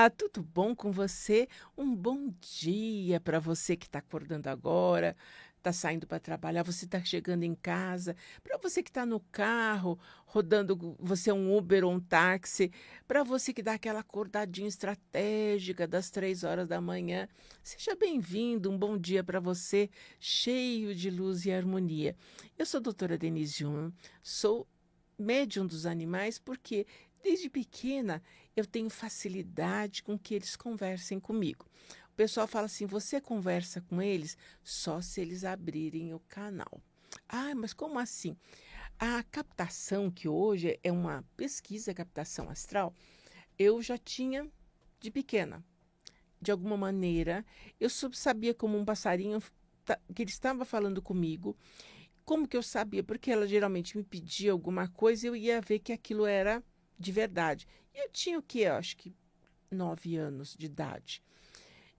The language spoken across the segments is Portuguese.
Olá, tudo bom com você? Um bom dia para você que está acordando agora, está saindo para trabalhar, você está chegando em casa, para você que está no carro, rodando, você é um Uber ou um táxi, para você que dá aquela acordadinha estratégica das 3 horas da manhã. Seja bem-vindo, um bom dia para você, cheio de luz e harmonia. Eu sou a doutora Denise Jun, sou médium dos animais porque desde pequena eu tenho facilidade com que eles conversem comigo. O pessoal fala assim: você conversa com eles só se eles abrirem o canal. Ah, mas como assim? A captação, que hoje é uma pesquisa, captação astral, eu já tinha de pequena. De alguma maneira, eu sabia como um passarinho que ele estava falando comigo. Como que eu sabia? Porque ela geralmente me pedia alguma coisa e eu ia ver que aquilo era de verdade. E eu tinha o quê? Eu acho que 9 anos de idade.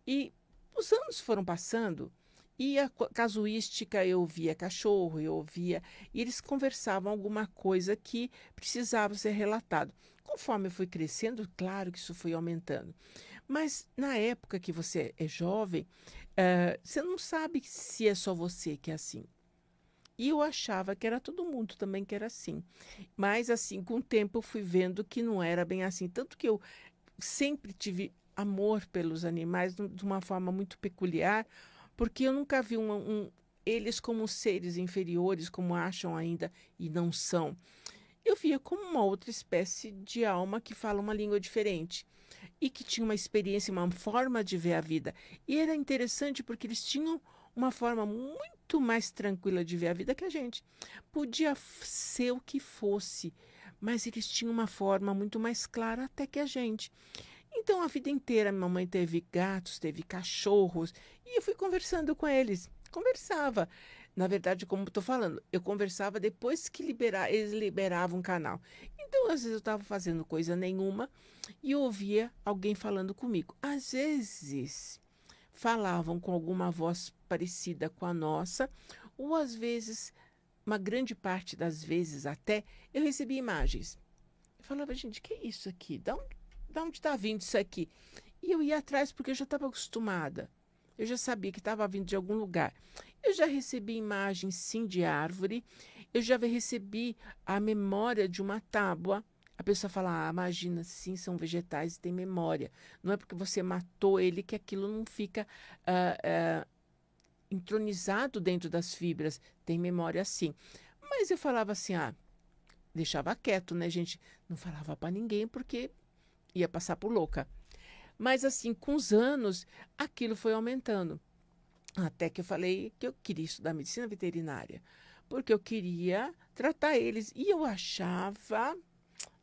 E os anos foram passando e a casuística, eu via cachorro, eu ouvia, e eles conversavam alguma coisa que precisava ser relatado. Conforme eu fui crescendo, claro que isso foi aumentando. Mas na época que você é jovem, você não sabe se é só você que é assim. E eu achava que era todo mundo também que era assim. Mas, assim, com o tempo eu fui vendo que não era bem assim. Tanto que eu sempre tive amor pelos animais de uma forma muito peculiar, porque eu nunca vi eles como seres inferiores, como acham ainda e não são. Eu via como uma outra espécie de alma que fala uma língua diferente e que tinha uma experiência, uma forma de ver a vida. E era interessante porque eles tinham uma forma muito mais tranquila de ver a vida que a gente. Podia ser o que fosse, mas eles tinham uma forma muito mais clara até que a gente. Então, a vida inteira, minha mãe teve gatos, teve cachorros, e eu fui conversando com eles. Conversava. Na verdade, como estou falando, eu conversava depois que eles liberavam o canal. Então, às vezes, eu estava fazendo coisa nenhuma e eu ouvia alguém falando comigo. Às vezes, falavam com alguma voz parecida com a nossa, ou às vezes, uma grande parte das vezes até, eu recebia imagens. Eu falava, gente, que é isso aqui? Da onde está vindo isso aqui? E eu ia atrás porque eu já estava acostumada. Eu já sabia que estava vindo de algum lugar. Eu já recebi imagens, sim, de árvore. Eu já recebi a memória de uma tábua. A pessoa fala, ah, imagina, sim, são vegetais e tem memória. Não é porque você matou ele que aquilo não fica entronizado dentro das fibras. Tem memória, sim. Mas eu falava assim, ah, deixava quieto, né, gente? Não falava para ninguém porque ia passar por louca. Mas assim, com os anos, aquilo foi aumentando. Até que eu falei que eu queria estudar medicina veterinária, porque eu queria tratar eles. E eu achava,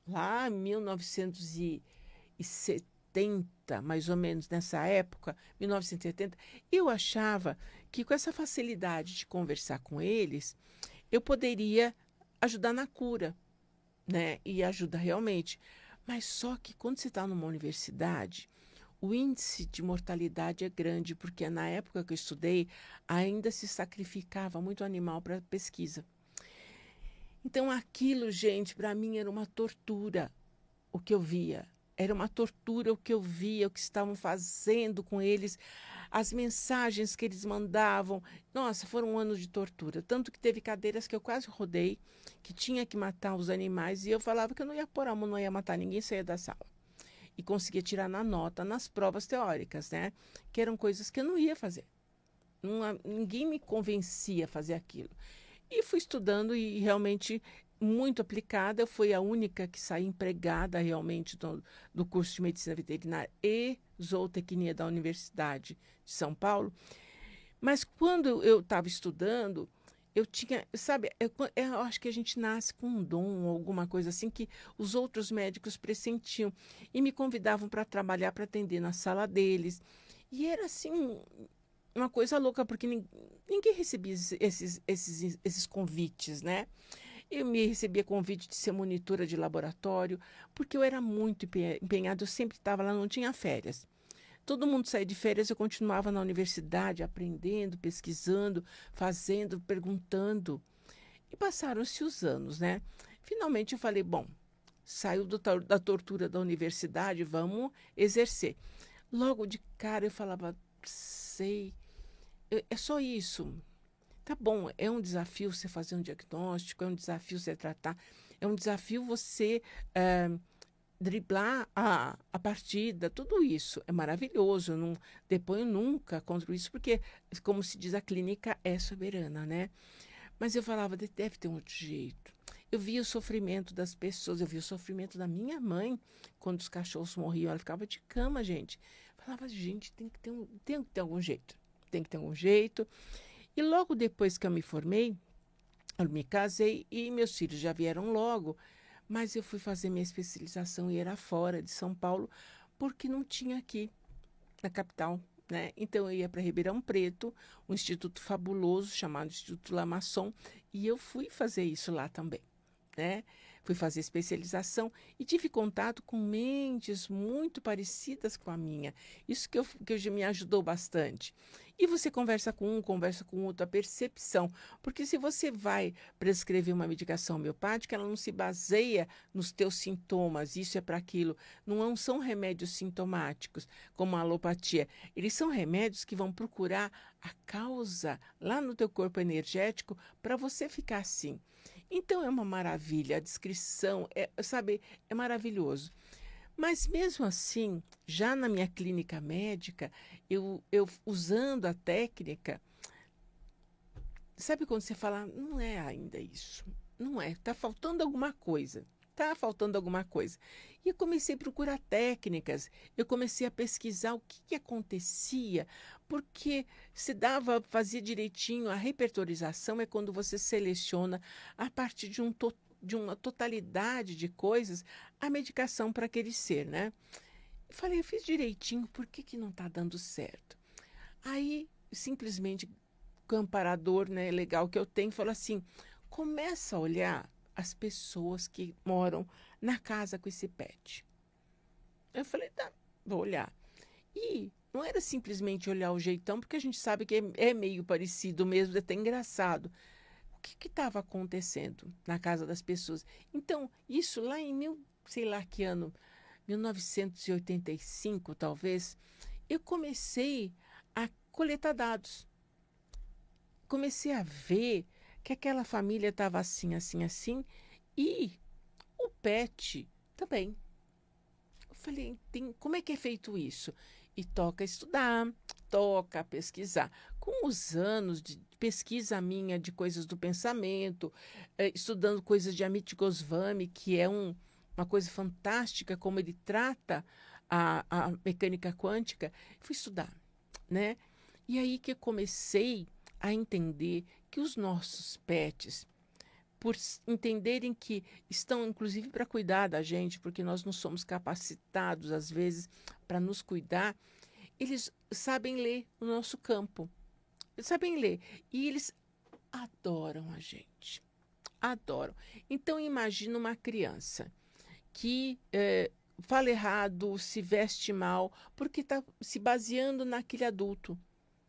lá em 1970, mais ou menos nessa época, 1970, eu achava que com essa facilidade de conversar com eles, eu poderia ajudar na cura, né? E ajuda realmente. Mas só que quando você está numa universidade, o índice de mortalidade é grande, porque na época que eu estudei, ainda se sacrificava muito animal para pesquisa. Então, aquilo, gente, para mim era uma tortura o que eu via. Era uma tortura o que eu via, o que estavam fazendo com eles, as mensagens que eles mandavam. Nossa, foram anos de tortura. Tanto que teve cadeiras que eu quase rodei, que tinha que matar os animais, e eu falava que eu não ia pôr a mão, não ia matar ninguém, saía da sala e conseguia tirar na nota nas provas teóricas, né? Que eram coisas que eu não ia fazer. Ninguém me convencia a fazer aquilo. E fui estudando e realmente muito aplicada. Eu fui a única que saí empregada realmente do curso de medicina veterinária e zootecnia da Universidade de São Paulo. Mas quando eu estava estudando, eu tinha, sabe, eu acho que a gente nasce com um dom, alguma coisa assim, que os outros médicos pressentiam e me convidavam para trabalhar, para atender na sala deles. E era assim, uma coisa louca, porque ninguém recebia esses convites, né? Eu me recebia convite de ser monitora de laboratório, porque eu era muito empenhada, eu sempre estava lá, não tinha férias. Todo mundo saía de férias, eu continuava na universidade, aprendendo, pesquisando, fazendo, perguntando. E passaram-se os anos, né? Finalmente eu falei, bom, saiu da tortura da universidade, vamos exercer. Logo de cara eu falava, sei, é só isso. Tá bom, é um desafio você fazer um diagnóstico, é um desafio você tratar, é um desafio você driblar a partida, tudo isso é maravilhoso. Eu não deponho nunca contra isso, porque, como se diz, a clínica é soberana, né? Mas eu falava, deve ter um outro jeito. Eu via o sofrimento das pessoas, eu via o sofrimento da minha mãe quando os cachorros morriam. Ela ficava de cama, gente. Falava, gente, tem que ter algum jeito. Tem que ter algum jeito. E logo depois que eu me formei, eu me casei e meus filhos já vieram logo, mas eu fui fazer minha especialização e era fora de São Paulo, porque não tinha aqui na capital, né? Então eu ia para Ribeirão Preto, um instituto fabuloso chamado Instituto Lamasson, e eu fui fazer isso lá também, né? Fui fazer especialização e tive contato com mentes muito parecidas com a minha. Isso que me ajudou bastante. E você conversa com um, conversa com outro, a percepção. Porque se você vai prescrever uma medicação homeopática, ela não se baseia nos teus sintomas, isso é para aquilo. Não são remédios sintomáticos, como a alopatia. Eles são remédios que vão procurar a causa lá no teu corpo energético para você ficar assim. Então é uma maravilha, a descrição, sabe, é maravilhoso. Mas mesmo assim, já na minha clínica médica, eu usando a técnica, sabe quando você fala, não é ainda isso, não é, está faltando alguma coisa, está faltando alguma coisa. E eu comecei a procurar técnicas, eu comecei a pesquisar o que acontecia, porque se dava, fazia direitinho, a repertorização é quando você seleciona a partir de uma totalidade de coisas a medicação para aquele ser, né? Eu falei, eu fiz direitinho, por que não está dando certo? Aí, simplesmente, o amparador, né, legal que eu tenho, falou assim: começa a olhar as pessoas que moram na casa com esse pet. Eu falei, tá, vou olhar. E não era simplesmente olhar o jeitão, porque a gente sabe que é meio parecido mesmo, é até engraçado. O que estava acontecendo na casa das pessoas? Então, isso lá em sei lá que ano, 1985, talvez, eu comecei a coletar dados. Comecei a ver que aquela família estava assim, assim, assim, e o pet também. Eu falei, como é que é feito isso? E toca estudar, toca pesquisar. Com os anos de pesquisa minha de coisas do pensamento, estudando coisas de Amit Goswami, que é uma coisa fantástica, como ele trata a mecânica quântica, fui estudar, né? E aí que eu comecei a entender que os nossos pets, por entenderem que estão, inclusive, para cuidar da gente, porque nós não somos capacitados, às vezes, para nos cuidar, eles sabem ler o nosso campo. Eles sabem ler. E eles adoram a gente. Adoram. Então, imagina uma criança que fala errado, se veste mal, porque está se baseando naquele adulto,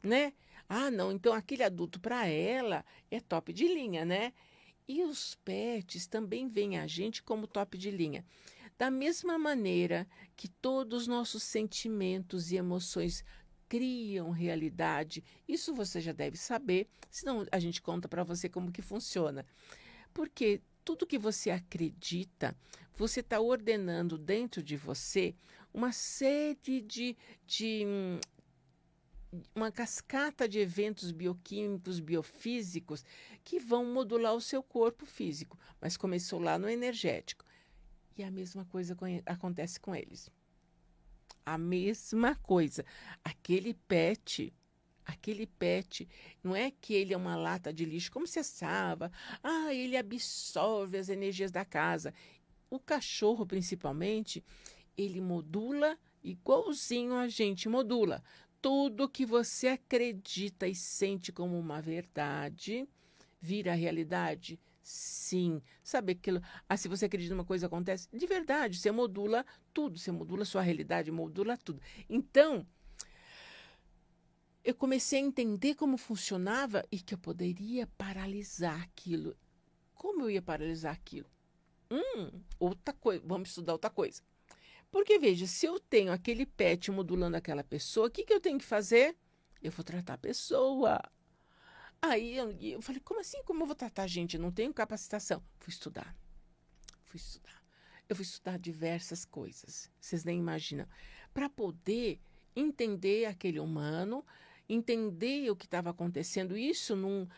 né? Ah, não, então aquele adulto para ela é top de linha, né? E os pets também veem a gente como top de linha. Da mesma maneira que todos os nossos sentimentos e emoções criam realidade, isso você já deve saber, senão a gente conta para você como que funciona. Porque tudo que você acredita, você está ordenando dentro de você uma série de uma cascata de eventos bioquímicos, biofísicos, que vão modular o seu corpo físico, mas começou lá no energético. E a mesma coisa acontece com eles. A mesma coisa. Aquele pet, não é que ele é uma lata de lixo, como você achava. Ah, ele absorve as energias da casa. O cachorro, principalmente, ele modula igualzinho a gente modula. Tudo que você acredita e sente como uma verdade vira realidade? Sim. Sabe aquilo? Ah, se você acredita numa coisa acontece? De verdade, você modula tudo, você modula sua realidade, modula tudo. Então, eu comecei a entender como funcionava e que eu poderia paralisar aquilo. Como eu ia paralisar aquilo? Outra coisa, vamos estudar outra coisa. Porque, veja, se eu tenho aquele pet modulando aquela pessoa, o que que eu tenho que fazer? Eu vou tratar a pessoa. Aí eu falei, como assim? Como eu vou tratar a gente? Eu não tenho capacitação. Fui estudar, fui estudar. Eu fui estudar diversas coisas, vocês nem imaginam, para poder entender aquele humano, entender o que estava acontecendo, isso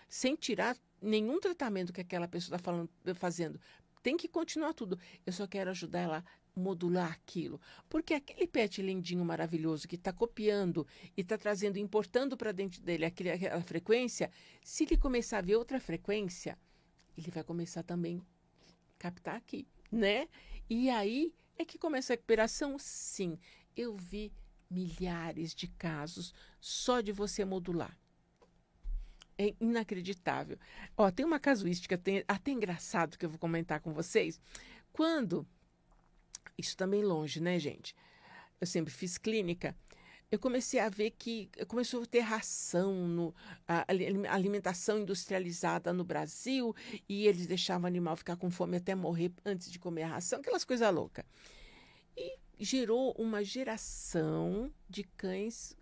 sem tirar nenhum tratamento que aquela pessoa está fazendo. Tem que continuar tudo. Eu só quero ajudar ela a modular aquilo. Porque aquele pet lindinho maravilhoso que está copiando e está trazendo, importando para dentro dele aquela frequência, se ele começar a ver outra frequência, ele vai começar também a captar aqui, né? E aí é que começa a recuperação? Sim, eu vi milhares de casos só de você modular. É inacreditável. Ó, tem uma casuística até engraçado que eu vou comentar com vocês. Quando, isso também longe, né, gente? Eu sempre fiz clínica. Eu comecei a ver que começou a ter ração, alimentação industrializada no Brasil, e eles deixavam o animal ficar com fome até morrer antes de comer a ração, aquelas coisas loucas. E gerou uma geração de cães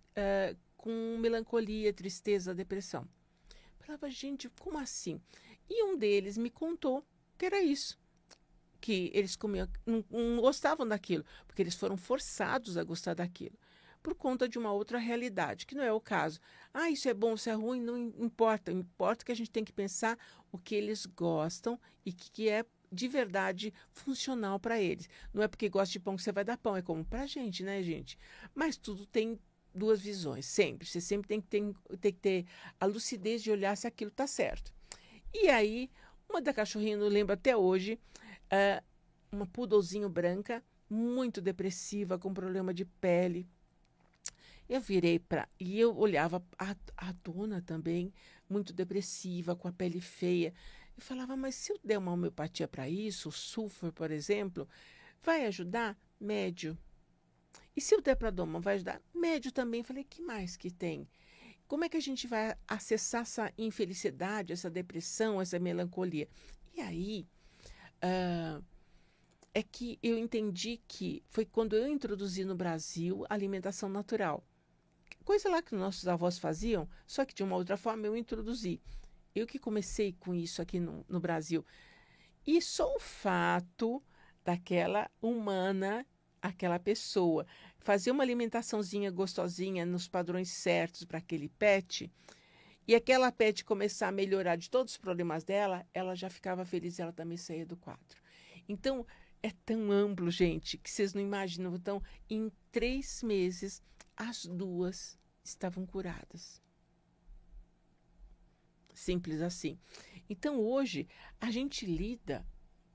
com melancolia, tristeza, depressão. Eu falava, gente, como assim? E um deles me contou que era isso, que eles comiam, não gostavam daquilo, porque eles foram forçados a gostar daquilo, por conta de uma outra realidade, que não é o caso. Ah, isso é bom, isso é ruim, não importa. Importa que a gente tem que pensar o que eles gostam e que é de verdade funcional para eles. Não é porque gosta de pão que você vai dar pão, é como para a gente, né, gente? Mas tudo tem duas visões, sempre. Você sempre tem que ter a lucidez de olhar se aquilo está certo. E aí, uma da cachorrinha, não lembro até hoje, uma poodlezinho branca, muito depressiva, com problema de pele. Eu virei para. E eu olhava a dona também, muito depressiva, com a pele feia. Eu falava, mas se eu der uma homeopatia para isso, o sulfur, por exemplo, vai ajudar? Médio. E se eu der para doma, vai ajudar? Médio também. Eu falei, que mais que tem? Como é que a gente vai acessar essa infelicidade, essa depressão, essa melancolia? E aí, é que eu entendi que foi quando eu introduzi no Brasil a alimentação natural. Coisa lá que nossos avós faziam, só que de uma outra forma eu introduzi. Eu que comecei com isso aqui no Brasil. E só o fato daquela humana, aquela pessoa, fazer uma alimentaçãozinha gostosinha nos padrões certos para aquele pet, e aquela pet começar a melhorar de todos os problemas dela, ela já ficava feliz e ela também saía do quadro. Então, é tão amplo, gente, que vocês não imaginam. Então, em 3 meses, as duas estavam curadas. Simples assim. Então, hoje, a gente lida,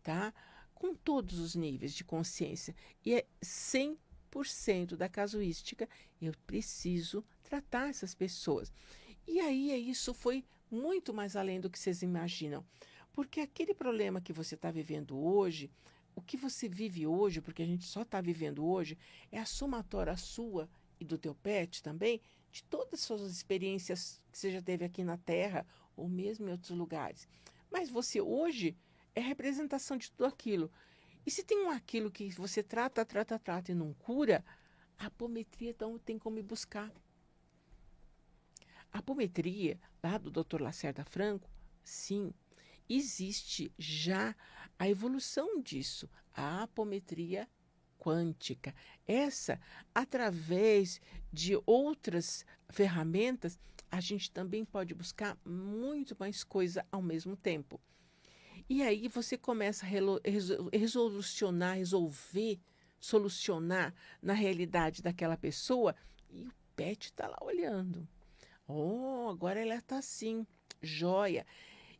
tá, com todos os níveis de consciência. E é 100% da casuística. Eu preciso tratar essas pessoas. E aí, isso foi muito mais além do que vocês imaginam. Porque aquele problema que você está vivendo hoje, o que você vive hoje, porque a gente só está vivendo hoje, é a somatória sua e do teu pet também, de todas as suas experiências que você já teve aqui na Terra, ou mesmo em outros lugares. Mas você hoje é representação de tudo aquilo. E se tem aquilo que você trata e não cura, a apometria então tem como ir buscar. A apometria, lá do Dr. Lacerda Franco, sim, existe já a evolução disso, a apometria quântica. Essa, através de outras ferramentas, a gente também pode buscar muito mais coisa ao mesmo tempo. E aí você começa a resolver, solucionar na realidade daquela pessoa e o pet está lá olhando. Oh, agora ela está assim, joia.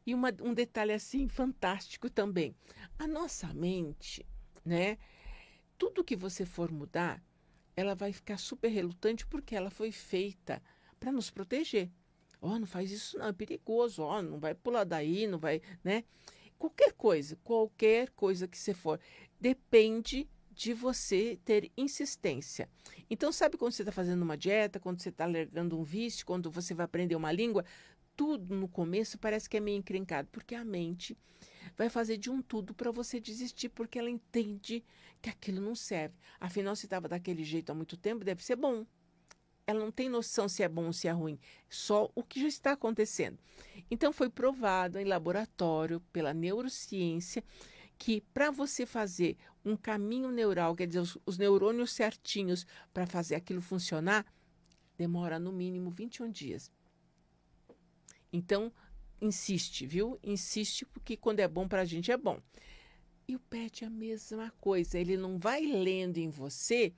E um detalhe assim fantástico também. A nossa mente, né? Tudo que você for mudar, ela vai ficar super relutante porque ela foi feita para nos proteger. Ó, não faz isso não, é perigoso. Ó, não vai pular daí, não vai, né? Qualquer coisa que você for, depende de você ter insistência. Então, sabe quando você está fazendo uma dieta, quando você está largando um vício, quando você vai aprender uma língua, tudo no começo parece que é meio encrencado, porque a mente vai fazer de um tudo para você desistir, porque ela entende que aquilo não serve. Afinal, se estava daquele jeito há muito tempo, deve ser bom. Ela não tem noção se é bom ou se é ruim, só o que já está acontecendo. Então, foi provado em laboratório pela neurociência que para você fazer um caminho neural, quer dizer, os neurônios certinhos para fazer aquilo funcionar, demora no mínimo 21 dias. Então, insiste, viu? Insiste, porque quando é bom para a gente é bom. E o pet é a mesma coisa, ele não vai lendo em você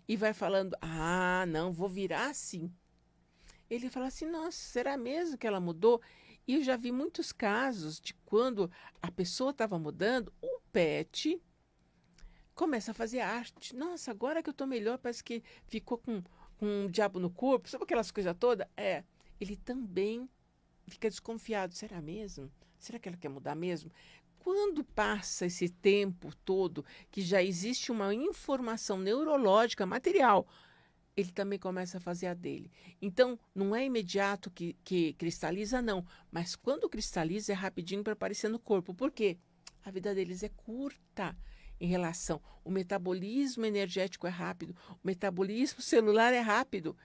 e vai falando, ah, não, vou virar assim. Ele fala assim, nossa, será mesmo que ela mudou? E eu já vi muitos casos de quando a pessoa estava mudando, o pet começa a fazer arte. Nossa, agora que eu estou melhor, parece que ficou com um diabo no corpo, sabe aquelas coisas todas? É, ele também fica desconfiado, será mesmo? Será que ela quer mudar mesmo? Quando passa esse tempo todo, que já existe uma informação neurológica material, ele também começa a fazer a dele. Então, não é imediato que cristaliza, não. Mas quando cristaliza, é rapidinho para aparecer no corpo. Por quê? A vida deles é curta em relação. O metabolismo energético é rápido, o metabolismo celular é rápido.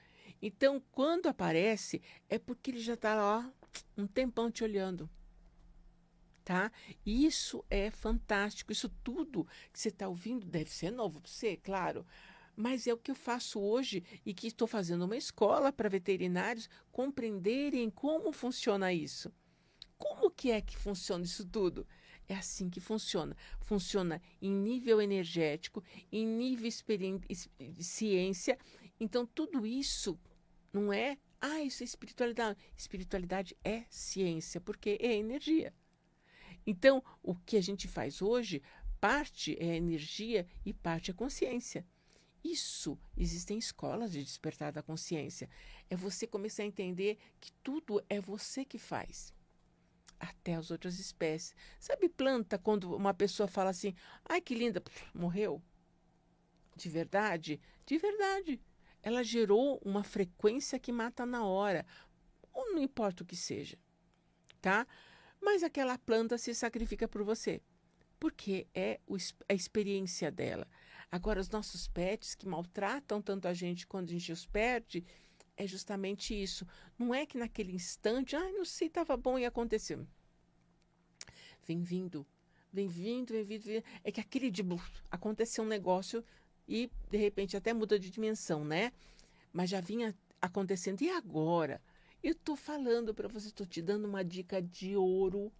Então, quando aparece, é porque ele já está lá, ó, um tempão te olhando. Tá? Isso é fantástico. Isso tudo que você está ouvindo deve ser novo para você, claro. Mas é o que eu faço hoje e que estou fazendo uma escola para veterinários compreenderem como funciona isso. Como que é que funciona isso tudo? É assim que funciona. Funciona em nível energético, em nível de ciência. Então, tudo isso não é, isso é espiritualidade. Espiritualidade é ciência, porque é energia. Então, o que a gente faz hoje, parte é energia e parte é consciência. Isso, existem escolas de despertar da consciência. É você começar a entender que tudo é você que faz. Até as outras espécies. Sabe planta quando uma pessoa fala assim, ai que linda, morreu? De verdade? De verdade. Ela gerou uma frequência que mata na hora. Ou não importa o que seja, tá? Mas aquela planta se sacrifica por você, porque é a experiência dela. Agora, os nossos pets que maltratam tanto a gente quando a gente os perde, é justamente isso. Não é que naquele instante, não sei, estava bom e aconteceu. Vem vindo, vem vindo, vem vindo, vem vindo. É que aquele de aconteceu um negócio e de repente até muda de dimensão, né? Mas já vinha acontecendo. E agora? Eu estou falando para você, estou te dando uma dica de ouro.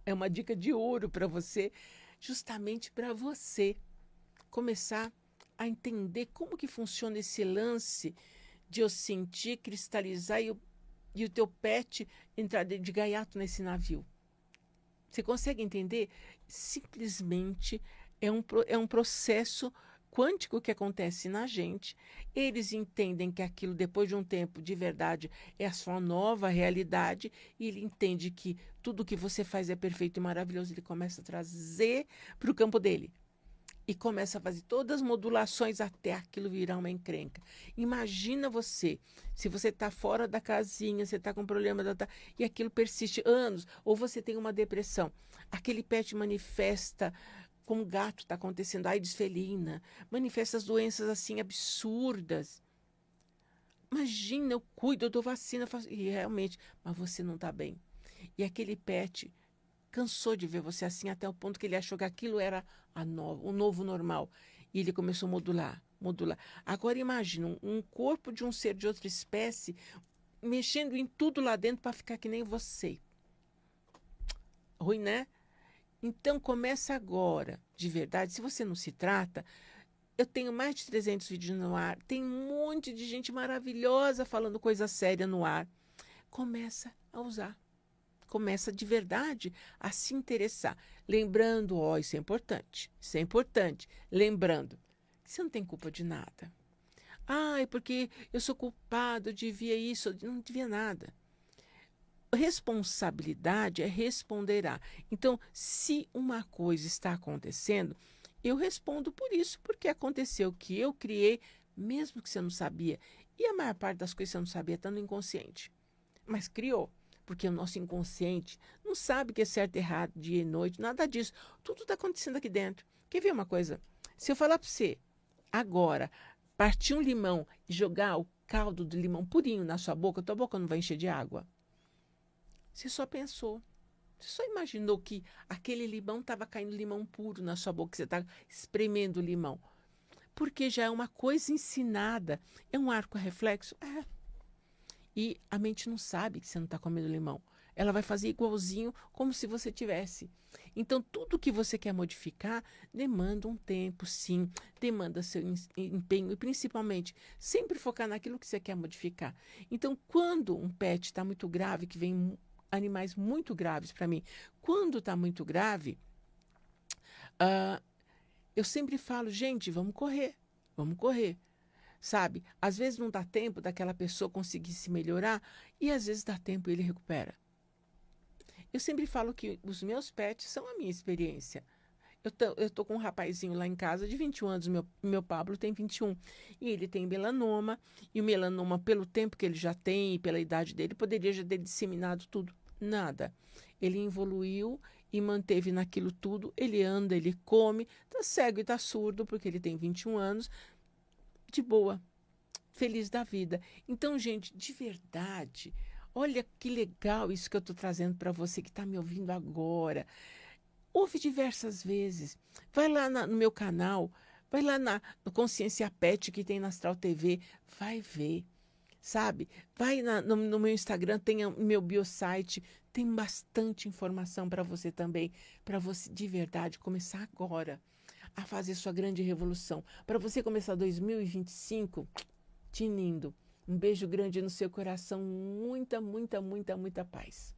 É uma dica de ouro para você, justamente para você começar a entender como que funciona esse lance de eu sentir, cristalizar e o teu pet entrar de gaiato nesse navio. Você consegue entender? Simplesmente é um processo quântico que acontece na gente. Eles entendem que aquilo, depois de um tempo, de verdade, é a sua nova realidade. E ele entende que tudo que você faz é perfeito e maravilhoso. Ele começa a trazer para o campo dele. E começa a fazer todas as modulações até aquilo virar uma encrenca. Imagina você, se você está fora da casinha, você está com problema e aquilo persiste anos, ou você tem uma depressão. Aquele pet manifesta, como gato está acontecendo, AIDS felina, manifesta as doenças assim absurdas. Imagina, eu cuido, eu dou vacina, faço, e realmente, mas você não está bem. E aquele pet cansou de ver você assim até o ponto que ele achou que aquilo era o novo normal. E ele começou a modular, modular. Agora imagina um corpo de um ser de outra espécie mexendo em tudo lá dentro para ficar que nem você. Ruim, né? Então começa agora, de verdade. Se você não se trata, eu tenho mais de 300 vídeos no ar. Tem um monte de gente maravilhosa falando coisa séria no ar. Começa a usar. Começa de verdade a se interessar. Lembrando, isso é importante, isso é importante. Lembrando que você não tem culpa de nada. É porque eu sou culpado, eu devia isso, eu não devia nada. Responsabilidade é responderá. Então, se uma coisa está acontecendo, eu respondo por isso, porque aconteceu que eu criei, mesmo que você não sabia. E a maior parte das coisas que você não sabia está no inconsciente. Mas criou. porque o nosso inconsciente não sabe o que é certo e errado, dia e noite, nada disso. Tudo está acontecendo aqui dentro. Quer ver uma coisa? Se eu falar para você, agora, partir um limão e jogar o caldo do limão purinho na sua boca não vai encher de água. Você só pensou. Você só imaginou que aquele limão estava caindo limão puro na sua boca, que você está espremendo o limão. Porque já é uma coisa ensinada. É um arco reflexo? É. E a mente não sabe que você não está comendo limão. Ela vai fazer igualzinho como se você tivesse. Então, tudo que você quer modificar demanda um tempo, sim, demanda seu empenho e, principalmente, sempre focar naquilo que você quer modificar. Então, quando um pet está muito grave, que vem animais muito graves para mim, quando está muito grave, ah, eu sempre falo, gente, vamos correr, vamos correr. Sabe? Às vezes não dá tempo daquela pessoa conseguir se melhorar e às vezes dá tempo e ele recupera. Eu sempre falo que os meus pets são a minha experiência. Eu tô com um rapazinho lá em casa de 21 anos, meu Pablo tem 21. E ele tem melanoma, e o melanoma, pelo tempo que ele já tem e pela idade dele, poderia já ter disseminado tudo. Nada. Ele evoluiu e manteve naquilo tudo. Ele anda, ele come, tá cego e tá surdo, porque ele tem 21 anos, de boa, feliz da vida. Então, gente, de verdade, olha que legal isso que eu estou trazendo para você que está me ouvindo agora. Ouve diversas vezes. Vai lá no meu canal, vai lá no Consciência Pet que tem na Astral TV, vai ver, sabe? Vai no meu Instagram, tem o meu biosite, tem bastante informação para você também, para você de verdade começar agora a fazer sua grande revolução. Para você começar 2025 tinindo. Um beijo grande no seu coração, muita, muita, muita, muita paz.